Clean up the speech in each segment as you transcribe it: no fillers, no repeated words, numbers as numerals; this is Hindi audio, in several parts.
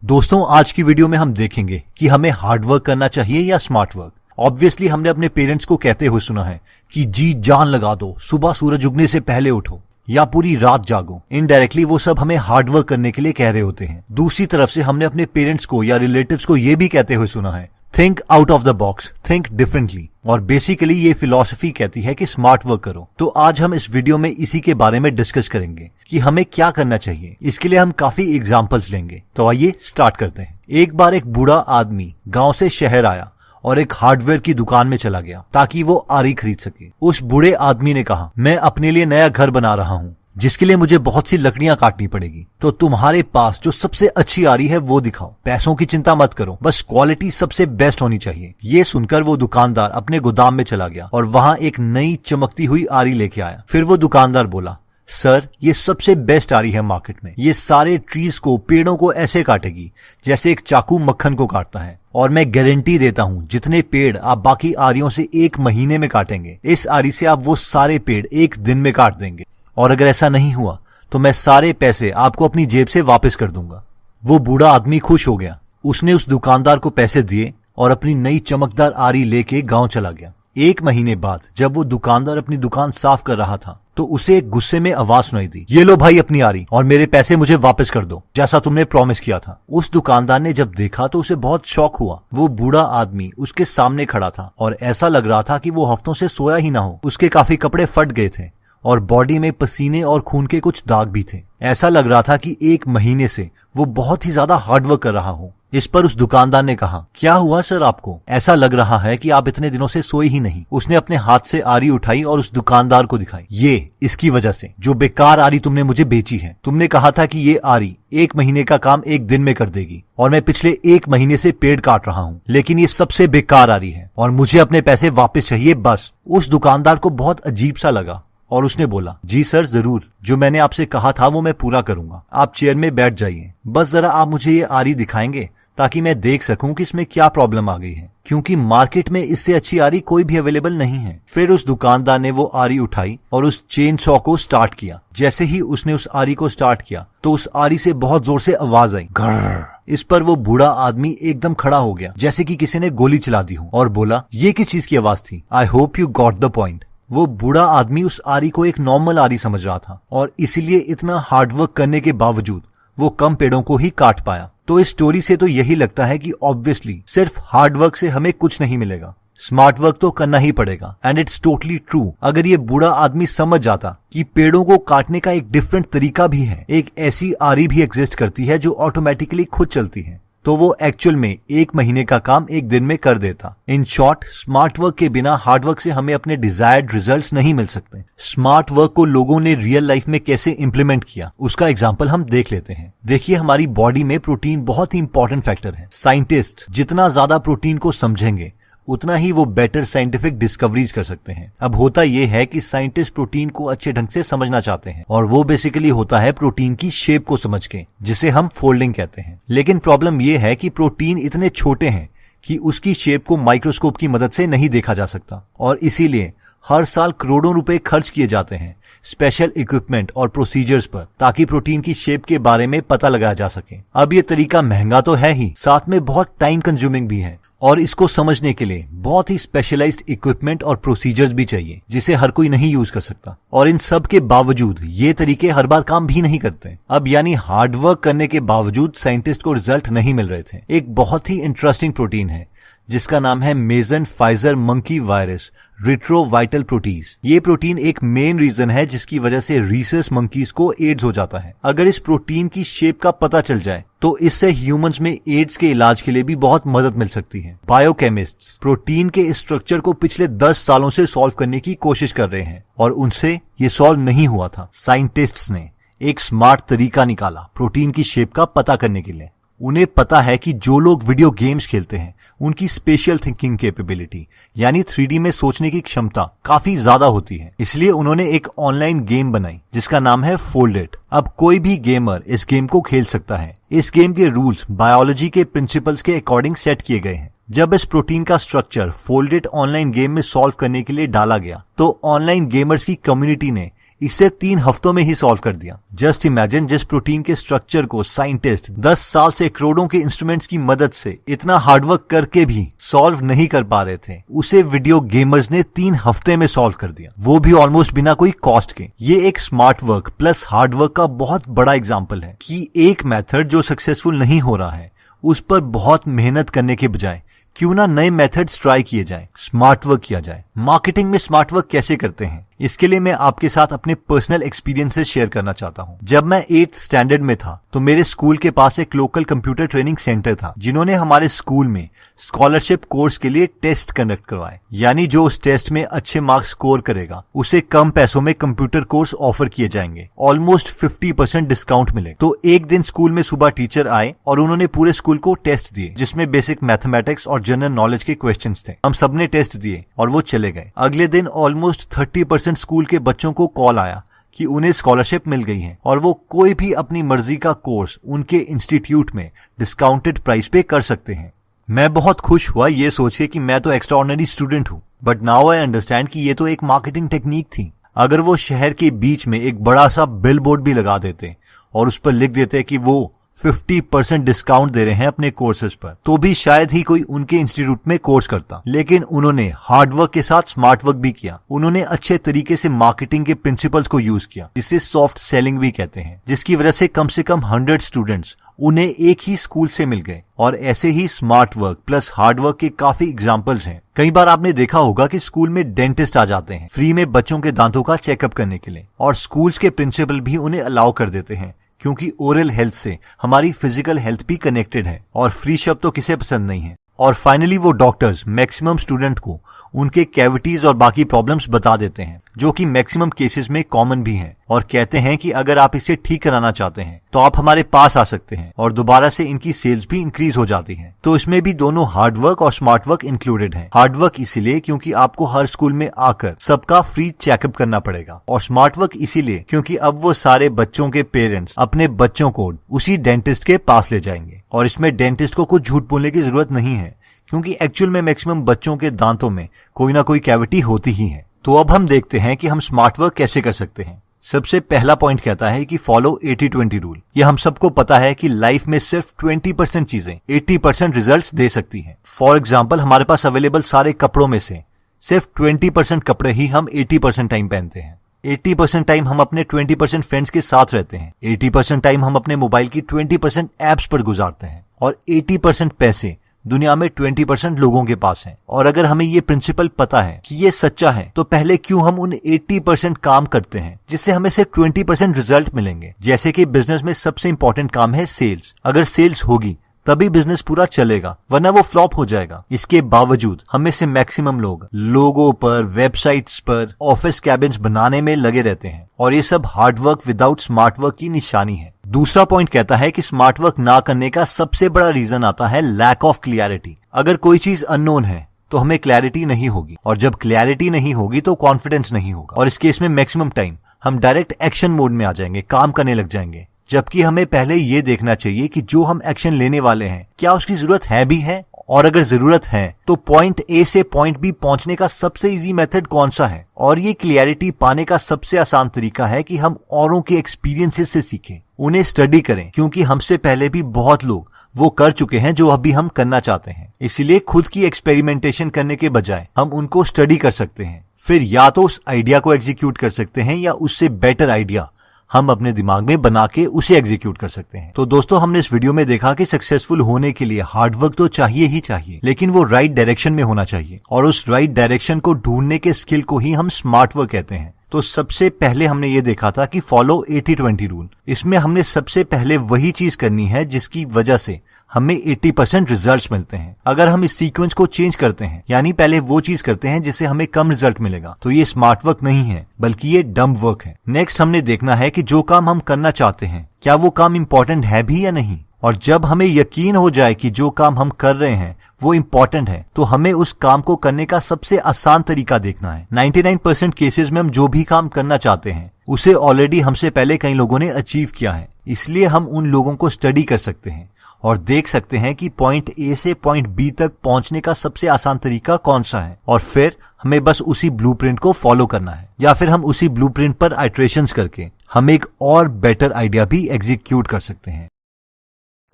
दोस्तों, आज की वीडियो में हम देखेंगे कि हमें हार्ड वर्क करना चाहिए या स्मार्ट वर्क। ऑब्वियसली हमने अपने पेरेंट्स को कहते हुए सुना है कि जी जान लगा दो, सुबह सूरज उगने से पहले उठो या पूरी रात जागो। इनडायरेक्टली वो सब हमें हार्ड वर्क करने के लिए कह रहे होते हैं। दूसरी तरफ से हमने अपने पेरेंट्स को या रिलेटिव्स को ये भी कहते हुए सुना है, think out of the box, think differently. और बेसिकली ये फिलॉसफी कहती है कि स्मार्ट वर्क करो। तो आज हम इस वीडियो में इसी के बारे में डिस्कस करेंगे कि हमें क्या करना चाहिए। इसके लिए हम काफी एग्जांपल्स लेंगे। तो आइए स्टार्ट करते हैं। एक बार एक बूढ़ा आदमी गांव से शहर आया और एक हार्डवेयर की दुकान में चला गया ताकि वो आरी खरीद सके। उस बूढ़े आदमी ने कहा, मैं अपने लिए नया घर बना रहा हूँ जिसके लिए मुझे बहुत सी लकड़ियां काटनी पड़ेगी, तो तुम्हारे पास जो सबसे अच्छी आरी है वो दिखाओ। पैसों की चिंता मत करो, बस क्वालिटी सबसे बेस्ट होनी चाहिए। ये सुनकर वो दुकानदार अपने गोदाम में चला गया और वहां एक नई चमकती हुई आरी लेके आया। फिर वो दुकानदार बोला, सर ये सबसे बेस्ट आरी है मार्केट में। ये सारे ट्रीज को, पेड़ों को ऐसे काटेगी जैसे एक चाकू मक्खन को काटता है। और मैं गारंटी देता हूँ, जितने पेड़ आप बाकी आरियों से 1 महीने में काटेंगे, इस आरी से आप वो सारे पेड़ 1 दिन में काट देंगे। और अगर ऐसा नहीं हुआ तो मैं सारे पैसे आपको अपनी जेब से वापस कर दूंगा। वो बूढ़ा आदमी खुश हो गया। उसने उस दुकानदार को पैसे दिए और अपनी नई चमकदार आरी लेके गांव चला गया। 1 महीने बाद जब वो दुकानदार अपनी दुकान साफ कर रहा था तो उसे एक गुस्से में आवाज सुनाई दी, ये लो भाई अपनी आरी, और मेरे पैसे मुझे वापस कर दो, जैसा तुमने प्रॉमिस किया था। उस दुकानदार ने जब देखा तो उसे बहुत शॉक हुआ। वो बूढ़ा आदमी उसके सामने खड़ा था और ऐसा लग रहा था कि वो हफ्तों से सोया ही ना हो। उसके काफी कपड़े फट गए थे और बॉडी में पसीने और खून के कुछ दाग भी थे। ऐसा लग रहा था कि 1 महीने से वो बहुत ही ज्यादा हार्डवर्क कर रहा हो। इस पर उस दुकानदार ने कहा, क्या हुआ सर आपको? ऐसा लग रहा है कि आप इतने दिनों से सोए ही नहीं। उसने अपने हाथ से आरी उठाई और उस दुकानदार को दिखाई। ये इसकी वजह से, जो बेकार आरी तुमने मुझे बेची है। तुमने कहा था कि ये आरी 1 महीने का काम 1 दिन में कर देगी और मैं पिछले 1 महीने से पेड़ काट रहा हूँ, लेकिन ये सबसे बेकार आरी है और मुझे अपने पैसे वापस चाहिए बस। उस दुकानदार को बहुत अजीब सा लगा और उसने बोला, जी सर जरूर, जो मैंने आपसे कहा था वो मैं पूरा करूंगा। आप चेयर में बैठ जाइए, बस जरा आप मुझे ये आरी दिखाएंगे ताकि मैं देख सकूं कि इसमें क्या प्रॉब्लम आ गई है, क्योंकि मार्केट में इससे अच्छी आरी कोई भी अवेलेबल नहीं है। फिर उस दुकानदार ने वो आरी उठाई और उस चेन सॉ को स्टार्ट किया। जैसे ही उसने उस आरी को स्टार्ट किया तो उस आरी से बहुत जोर से आवाज आई, घर्र। इस पर वो बूढ़ा आदमी एकदम खड़ा हो गया जैसे कि किसी ने गोली चला दी हो और बोला, ये किस चीज की आवाज थी? I hope you got the point. वो बूढ़ा आदमी उस आरी को एक नॉर्मल आरी समझ रहा था और इसीलिए इतना हार्डवर्क करने के बावजूद वो कम पेड़ों को ही काट पाया। तो इस स्टोरी से तो यही लगता है कि ऑब्वियसली सिर्फ हार्डवर्क से हमें कुछ नहीं मिलेगा, स्मार्ट वर्क तो करना ही पड़ेगा। And it's totally true. अगर ये बूढ़ा आदमी समझ जाता कि पेड़ों को काटने का एक डिफरेंट तरीका भी है, एक ऐसी आरी भी एग्जिस्ट करती है जो ऑटोमेटिकली खुद चलती है, तो वो एक्चुअल में 1 महीने का काम 1 दिन में कर देता। इन शॉर्ट, स्मार्ट वर्क के बिना हार्ड वर्क से हमें अपने डिजायर्ड रिजल्ट्स नहीं मिल सकते। स्मार्ट वर्क को लोगों ने रियल लाइफ में कैसे इंप्लीमेंट किया, उसका एग्जांपल हम देख लेते हैं। देखिए, हमारी बॉडी में प्रोटीन बहुत ही इंपॉर्टेंट फैक्टर है। साइंटिस्ट जितना ज्यादा प्रोटीन को समझेंगे उतना ही वो बेटर साइंटिफिक डिस्कवरीज कर सकते हैं। अब होता ये है कि साइंटिस्ट प्रोटीन को अच्छे ढंग से समझना चाहते हैं और वो बेसिकली होता है प्रोटीन की शेप को समझ के, जिसे हम फोल्डिंग कहते हैं। लेकिन प्रॉब्लम ये है कि प्रोटीन इतने छोटे हैं कि उसकी शेप को माइक्रोस्कोप की मदद से नहीं देखा जा सकता और इसीलिए हर साल करोड़ों रुपए खर्च किए जाते हैं स्पेशल इक्विपमेंट और प्रोसीजर्स पर, ताकि प्रोटीन की शेप के बारे में पता लगाया जा सके। अब ये तरीका महंगा तो है ही, साथ में बहुत टाइम कंज्यूमिंग भी है और इसको समझने के लिए बहुत ही स्पेशलाइज्ड इक्विपमेंट और प्रोसीजर्स भी चाहिए जिसे हर कोई नहीं यूज कर सकता। और इन सब के बावजूद ये तरीके हर बार काम भी नहीं करते। अब यानी हार्डवर्क करने के बावजूद साइंटिस्ट को रिजल्ट नहीं मिल रहे थे। एक बहुत ही इंटरेस्टिंग प्रोटीन है जिसका नाम है मेजन फाइजर मंकी वायरस रिट्रोवाइटल प्रोटीज। ये प्रोटीन एक मेन रीजन है जिसकी वजह से रीसस मंकीज को एड्स हो जाता है। अगर इस प्रोटीन की शेप का पता चल जाए तो इससे ह्यूमंस में एड्स के इलाज के लिए भी बहुत मदद मिल सकती है। बायोकेमिस्ट्स प्रोटीन के स्ट्रक्चर को पिछले 10 सालों से सॉल्व करने की कोशिश कर रहे हैं और उनसे ये सॉल्व नहीं हुआ था। साइंटिस्ट्स ने एक स्मार्ट तरीका निकाला प्रोटीन की शेप का पता करने के लिए। उन्हें पता है कि जो लोग वीडियो गेम्स खेलते हैं उनकी स्पेशल थिंकिंग कैपेबिलिटी यानी 3D में सोचने की क्षमता काफी ज्यादा होती है। इसलिए उन्होंने एक ऑनलाइन गेम बनाई जिसका नाम है फोल्डेड। अब कोई भी गेमर इस गेम को खेल सकता है। इस गेम के रूल्स बायोलॉजी के प्रिंसिपल्स के अकॉर्डिंग सेट किए गए हैं। जब इस प्रोटीन का स्ट्रक्चर फोल्डेड ऑनलाइन गेम में सॉल्व करने के लिए डाला गया तो ऑनलाइन गेमर्स की कम्युनिटी ने इसे 3 हफ्तों में ही सॉल्व कर दिया। जस्ट इमेजिन, जिस प्रोटीन के स्ट्रक्चर को साइंटिस्ट 10 साल से करोड़ों के इंस्ट्रूमेंट्स की मदद से इतना हार्डवर्क करके भी सॉल्व नहीं कर पा रहे थे, उसे वीडियो गेमर्स ने 3 हफ्ते में सॉल्व कर दिया, वो भी ऑलमोस्ट बिना कोई कॉस्ट के। ये एक स्मार्ट वर्क प्लस हार्डवर्क का बहुत बड़ा एग्जाम्पल है कि एक मेथड जो सक्सेसफुल नहीं हो रहा है उस पर बहुत मेहनत करने के बजाय क्यों ना नए मेथड्स ट्राई किए जाएं, स्मार्ट वर्क किया जाए। मार्केटिंग में स्मार्ट वर्क कैसे करते हैं, इसके लिए मैं आपके साथ अपने पर्सनल एक्सपीरियंसेस शेयर करना चाहता हूं। जब मैं 8th स्टैंडर्ड में था तो मेरे स्कूल के पास एक लोकल कंप्यूटर ट्रेनिंग सेंटर था, जिन्होंने हमारे स्कूल में स्कॉलरशिप कोर्स के लिए टेस्ट कंडक्ट करवाए। यानी जो उस टेस्ट में अच्छे मार्क्स स्कोर करेगा उसे कम पैसों में कंप्यूटर कोर्स ऑफर किए जाएंगे, ऑलमोस्ट 50% डिस्काउंट मिले। तो एक दिन स्कूल में सुबह टीचर आए और उन्होंने पूरे स्कूल को टेस्ट दिए, जिसमें बेसिक मैथमेटिक्स और जनरल नॉलेज के क्वेश्चंस थे। हम सबने टेस्ट दिए और वो चले गए। अगले दिन ऑलमोस्ट 30% स्कूल के बच्चों को कॉल आया कि उन्हें स्कॉलरशिप मिल गई है और वो कोई भी अपनी मर्जी का कोर्स उनके इंस्टीट्यूट में डिस्काउंटेड प्राइस पे कर सकते हैं। मैं बहुत खुश हुआ ये सोच के कि मैं तो एक्स्ट्राऑर्डिनरी स्टूडेंट हूँ, बट नाउ आई अंडरस्टैंड कि ये तो एक मार्केटिंग टेक्निक थी। अगर वो शहर के बीच में एक बड़ा सा बिल बोर्ड भी लगा देते और उस पर लिख देते कि वो 50% डिस्काउंट दे रहे हैं अपने कोर्सेज पर, तो भी शायद ही कोई उनके इंस्टीट्यूट में कोर्स करता। लेकिन उन्होंने हार्डवर्क के साथ स्मार्ट वर्क भी किया। उन्होंने अच्छे तरीके से मार्केटिंग के प्रिंसिपल्स को यूज किया, जिसे सॉफ्ट सेलिंग भी कहते हैं, जिसकी वजह से कम 100 स्टूडेंट्स उन्हें एक ही स्कूल से मिल गए। और ऐसे ही smart work plus hard work के काफी एग्जाम्पल्स हैं। कई बार आपने देखा होगा कि स्कूल में डेंटिस्ट आ जाते हैं फ्री में बच्चों के दांतों का चेकअप करने के लिए, और स्कूल्स के प्रिंसिपल भी उन्हें अलाउ कर देते हैं, क्योंकि ओरल हेल्थ से हमारी फिजिकल हेल्थ भी कनेक्टेड है और फ्री शब्द तो किसे पसंद नहीं है। और फाइनली वो डॉक्टर्स मैक्सिमम स्टूडेंट को उनके कैविटीज और बाकी प्रॉब्लम्स बता देते हैं, जो कि मैक्सिमम केसेस में कॉमन भी हैं, और कहते हैं कि अगर आप इसे ठीक कराना चाहते हैं तो आप हमारे पास आ सकते हैं, और दोबारा से इनकी सेल्स भी इंक्रीज हो जाती हैं। तो इसमें भी दोनों हार्ड वर्क और स्मार्ट वर्क इंक्लूडेड है। हार्ड वर्क इसीलिए क्योंकि आपको हर स्कूल में आकर सबका फ्री चेकअप करना पड़ेगा, और स्मार्ट वर्क इसीलिए क्योंकि अब वो सारे बच्चों के पेरेंट्स अपने बच्चों को उसी डेंटिस्ट के पास ले जाएंगे। और इसमें डेंटिस्ट को कुछ झूठ बोलने की जरूरत नहीं है, क्योंकि एक्चुअल में मैक्सिमम बच्चों के दांतों में कोई ना कोई कैविटी होती ही है। तो अब हम देखते हैं कि हम स्मार्ट वर्क कैसे कर सकते हैं। सबसे पहला पॉइंट कहता है कि फॉलो 80-20 रूल। ये हम सबको पता है कि लाइफ में सिर्फ 20% चीजें 80% रिजल्ट्स दे सकती हैं। फॉर एग्जाम्पल, हमारे पास अवेलेबल सारे कपड़ों में से सिर्फ 20% कपड़े ही हम 80% टाइम पहनते हैं। 80% टाइम हम अपने 20% फ्रेंड्स के साथ रहते हैं। 80% टाइम हम अपने मोबाइल की 20% एप्स पर गुजारते हैं, और 80% पैसे दुनिया में 20% लोगों के पास हैं। और अगर हमें ये प्रिंसिपल पता है कि ये सच्चा है, तो पहले क्यों हम उन 80% काम करते हैं जिससे हमें सिर्फ 20% रिजल्ट मिलेंगे। जैसे कि बिजनेस में सबसे इंपॉर्टेंट काम है सेल्स। अगर सेल्स होगी तभी बिजनेस पूरा चलेगा, वरना वो फ्लॉप हो जाएगा। इसके बावजूद हमें से मैक्सिमम लोग लोगों पर, वेबसाइट्स पर, ऑफिस कैबिन्स बनाने में लगे रहते हैं, और ये सब hard work without smart work की निशानी है। दूसरा पॉइंट कहता है कि स्मार्ट वर्क ना करने का सबसे बड़ा रीजन आता है लैक ऑफ क्लियरिटी। अगर कोई चीज अननोन है तो हमें क्लैरिटी नहीं होगी, और जब क्लैरिटी नहीं होगी तो कॉन्फिडेंस नहीं होगा, और इस केस में मैक्सिमम टाइम हम डायरेक्ट एक्शन मोड में आ जाएंगे, काम करने लग जाएंगे। जबकि हमें पहले ये देखना चाहिए कि जो हम एक्शन लेने वाले हैं क्या उसकी जरूरत है भी है, और अगर जरूरत है तो पॉइंट ए से पॉइंट बी पहुंचने का सबसे इजी मेथड कौन सा है। और ये क्लियरिटी पाने का सबसे आसान तरीका है कि हम औरों के एक्सपीरियंसेस से सीखें, उन्हें स्टडी करें, क्योंकि हमसे पहले भी बहुत लोग वो कर चुके हैं जो अभी हम करना चाहते हैं। इसीलिए खुद की एक्सपेरिमेंटेशन करने के बजाय हम उनको स्टडी कर सकते हैं, फिर या तो उस आइडिया को एग्जीक्यूट कर सकते हैं या उससे बेटर आइडिया हम अपने दिमाग में बना के उसे एग्जीक्यूट कर सकते हैं। तो दोस्तों, हमने इस वीडियो में देखा कि सक्सेसफुल होने के लिए हार्डवर्क तो चाहिए ही चाहिए, लेकिन वो राइट डायरेक्शन में होना चाहिए, और उस राइट डायरेक्शन को ढूंढने के स्किल को ही हम स्मार्ट वर्क कहते हैं। तो सबसे पहले हमने ये देखा था कि फॉलो 80-20 रूल। इसमें हमने सबसे पहले वही चीज करनी है जिसकी वजह से हमें 80% रिजल्ट्स मिलते हैं। अगर हम इस सीक्वेंस को चेंज करते हैं, यानी पहले वो चीज करते हैं जिससे हमें कम रिजल्ट मिलेगा, तो ये स्मार्ट वर्क नहीं है, बल्कि ये डम वर्क है। नेक्स्ट हमने देखना है कि जो काम हम करना चाहते हैं क्या वो काम इम्पोर्टेंट है भी या नहीं। और जब हमें यकीन हो जाए कि जो काम हम कर रहे हैं वो इम्पोर्टेंट है, तो हमें उस काम को करने का सबसे आसान तरीका देखना है। 99% केसेस में हम जो भी काम करना चाहते हैं उसे ऑलरेडी हमसे पहले कई लोगों ने अचीव किया है। इसलिए हम उन लोगों को स्टडी कर सकते हैं और देख सकते हैं कि पॉइंट ए से पॉइंट बी तक पहुंचने का सबसे आसान तरीका कौन सा है, और फिर हमें बस उसी ब्लूप्रिंट को फॉलो करना है, या फिर हम उसी ब्लूप्रिंट पर आइट्रेशंस करके हम एक और बेटर आइडिया भी एग्जीक्यूट कर सकते हैं।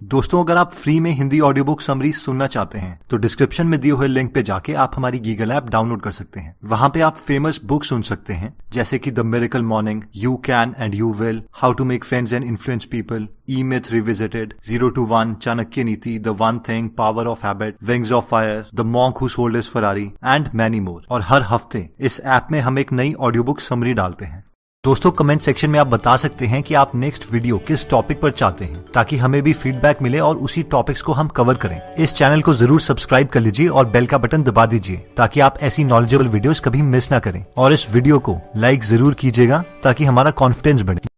दोस्तों, अगर आप फ्री में हिंदी ऑडियो बुक समरीज सुनना चाहते हैं तो डिस्क्रिप्शन में दिए हुए लिंक पे जाके आप हमारी गीगल ऐप डाउनलोड कर सकते हैं। वहां पे आप फेमस बुक सुन सकते हैं जैसे कि the miracle morning, you can and you will, how to make friends and influence people, E myth revisited, 0 to 1, Chanakya Niti, the one thing, power of habit, wings of fire, the monk who sold his Ferrari and many more. और हर हफ्ते इस ऐप में हम एक नई ऑडियो बुक समरी डालते हैं। दोस्तों, कमेंट सेक्शन में आप बता सकते हैं कि आप नेक्स्ट वीडियो किस टॉपिक पर चाहते हैं, ताकि हमें भी फीडबैक मिले और उसी टॉपिक्स को हम कवर करें। इस चैनल को जरूर सब्सक्राइब कर लीजिए और बेल का बटन दबा दीजिए ताकि आप ऐसी नॉलेजेबल वीडियोस कभी मिस ना करें। और इस वीडियो को लाइक जरूर कीजिएगा ताकि हमारा कॉन्फिडेंस बढ़े।